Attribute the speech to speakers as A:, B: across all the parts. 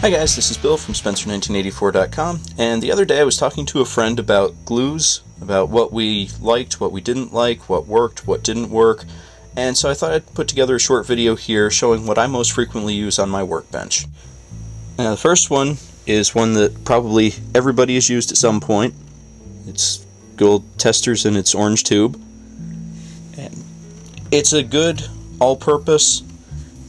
A: Hi guys, this is Bill from Spencer1984.com, and the other day I was talking to a friend about glues, about what we liked, what we didn't like, what worked, what didn't work, and so I thought I'd put together a short video here showing what I most frequently use on my workbench. Now the first one is one that probably everybody has used at some point. It's good old Testors in its orange tube. And it's a good all-purpose.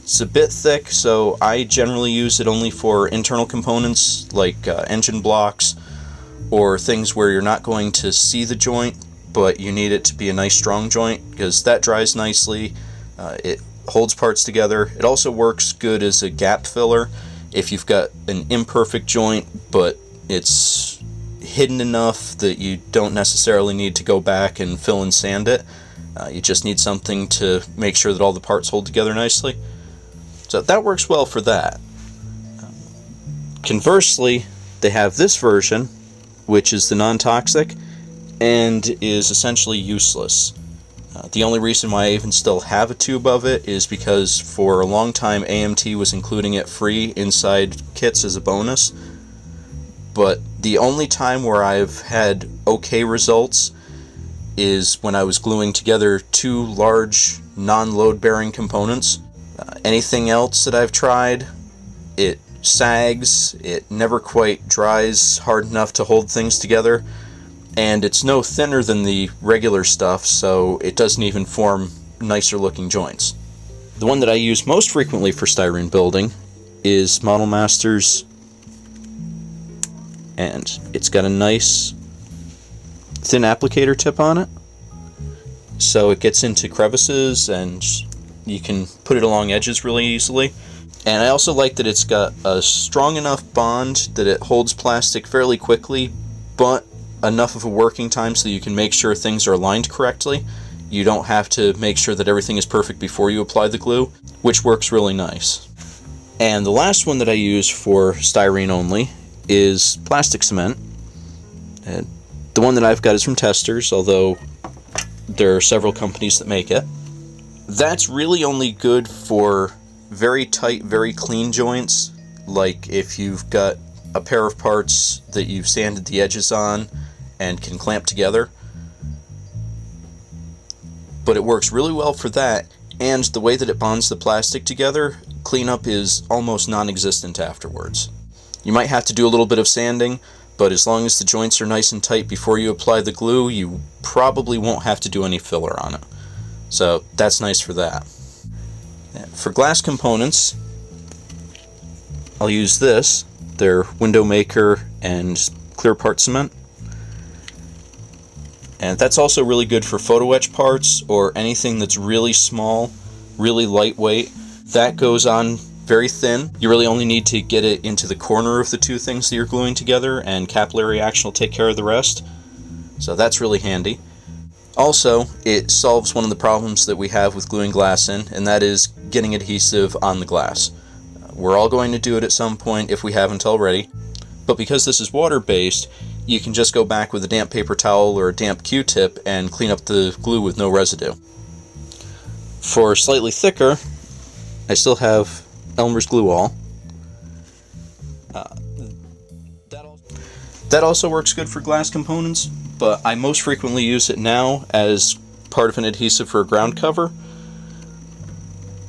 A: It's a bit thick, so I generally use it only for internal components like engine blocks or things where you're not going to see the joint, but you need it to be a nice strong joint because that dries nicely. It holds parts together. It also works good as a gap filler if you've got an imperfect joint, but it's hidden enough that you don't necessarily need to go back and fill and sand it. You just need something to make sure that all the parts hold together nicely. So that works well for that. Conversely, they have this version, which is the non-toxic, and is essentially useless. The only reason why I even still have a tube of it is because for a long time AMT was including it free inside kits as a bonus. But the only time where I've had okay results is when I was gluing together two large non-load bearing components. Anything else that I've tried, it sags, it never quite dries hard enough to hold things together, and it's no thinner than the regular stuff, so it doesn't even form nicer looking joints. The one that I use most frequently for styrene building is Model Masters, and it's got a nice thin applicator tip on it, so it gets into crevices and you can put it along edges really easily. And I also like that it's got a strong enough bond that it holds plastic fairly quickly, but enough of a working time so you can make sure things are aligned correctly. You don't have to make sure that everything is perfect before you apply the glue, which works really nice. And the last one that I use for styrene only is plastic cement. And the one that I've got is from Testors, although there are several companies that make it. That's really only good for very tight, very clean joints, like if you've got a pair of parts that you've sanded the edges on and can clamp together. But it works really well for that, and the way that it bonds the plastic together, cleanup is almost non-existent afterwards. You might have to do a little bit of sanding, but as long as the joints are nice and tight before you apply the glue, you probably won't have to do any filler on it. So that's nice for that. For glass components, I'll use this. They're window maker and clear part cement. And that's also really good for photo etch parts or anything that's really small, really lightweight. That goes on very thin. You really only need to get it into the corner of the two things that you're gluing together, and capillary action will take care of the rest. So that's really handy. Also, it solves one of the problems that we have with gluing glass in, and that is getting adhesive on the glass. We're all going to do it at some point if we haven't already, but because this is water-based, you can just go back with a damp paper towel or a damp Q-tip and clean up the glue with no residue. For slightly thicker, I still have Elmer's Glue All. That also works good for glass components, but I most frequently use it now as part of an adhesive for a ground cover.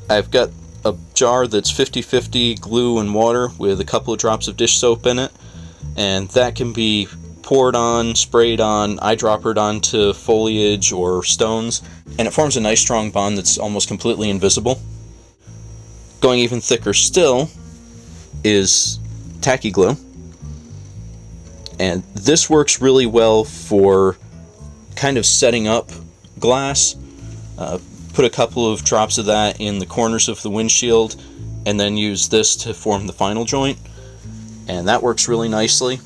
A: I've got a jar that's 50-50 glue and water with a couple of drops of dish soap in it, and that can be poured on, sprayed on, eyedroppered onto foliage or stones, and it forms a nice strong bond that's almost completely invisible. Going even thicker still is Tacky Glue. And this works really well for kind of setting up glass. Put a couple of drops of that in the corners of the windshield and then use this to form the final joint. And that works really nicely.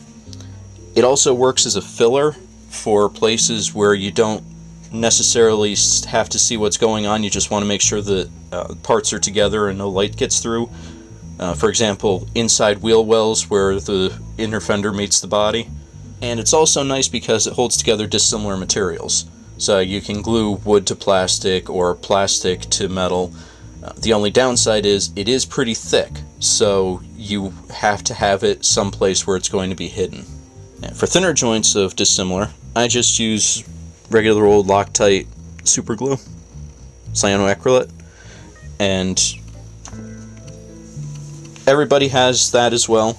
A: It also works as a filler for places where you don't necessarily have to see what's going on. You just want to make sure that parts are together and no light gets through. For example, inside wheel wells where the inner fender meets the body. And it's also nice because it holds together dissimilar materials. So you can glue wood to plastic or plastic to metal. The only downside is it is pretty thick. so you have to have it someplace where it's going to be hidden. And for thinner joints of dissimilar, I just use regular old Loctite Superglue, cyanoacrylate, and everybody has that as well.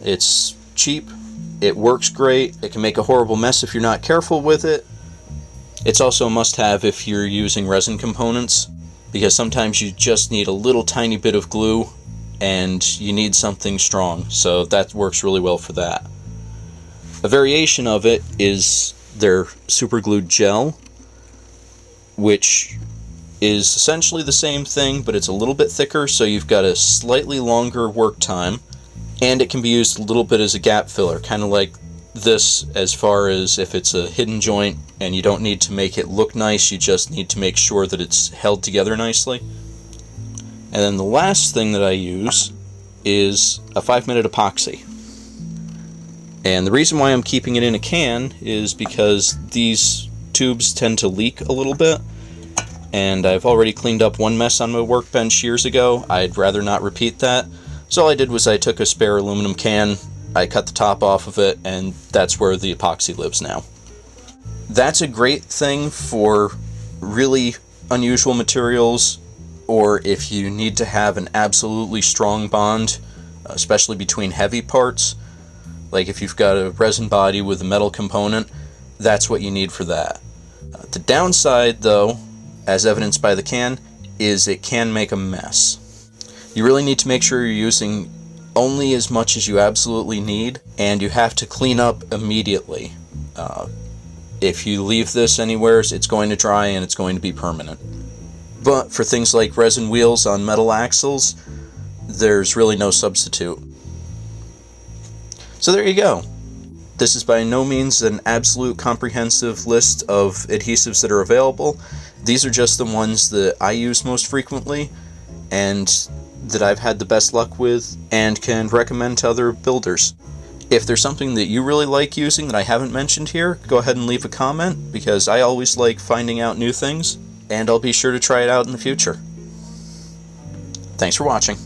A: It's cheap, it works great, it can make a horrible mess if you're not careful with it. It's also a must-have if you're using resin components, because sometimes you just need a little tiny bit of glue and you need something strong, so that works really well for that. A variation of it is their Superglue Gel, which is essentially the same thing, but it's a little bit thicker, so you've got a slightly longer work time, and it can be used a little bit as a gap filler, kind of like this, as far as if it's a hidden joint and you don't need to make it look nice, you just need to make sure that it's held together nicely. And then the last thing that I use is a 5-minute epoxy. And the reason why I'm keeping it in a can is because these tubes tend to leak a little bit, and I've already cleaned up one mess on my workbench years ago. I'd rather not repeat that. So all I did was I took a spare aluminum can, I cut the top off of it, and that's where the epoxy lives now. That's a great thing for really unusual materials, or if you need to have an absolutely strong bond, especially between heavy parts. Like if you've got a resin body with a metal component, that's what you need for that. The downside, though, as evidenced by the can, is it can make a mess. You really need to make sure you're using only as much as you absolutely need, and you have to clean up immediately. If you leave this anywhere, it's going to dry and it's going to be permanent. But for things like resin wheels on metal axles, there's really no substitute. So there you go. This is by no means an absolute comprehensive list of adhesives that are available. These are just the ones that I use most frequently and that I've had the best luck with and can recommend to other builders. If there's something that you really like using that I haven't mentioned here, go ahead and leave a comment, because I always like finding out new things, and I'll be sure to try it out in the future. Thanks for watching.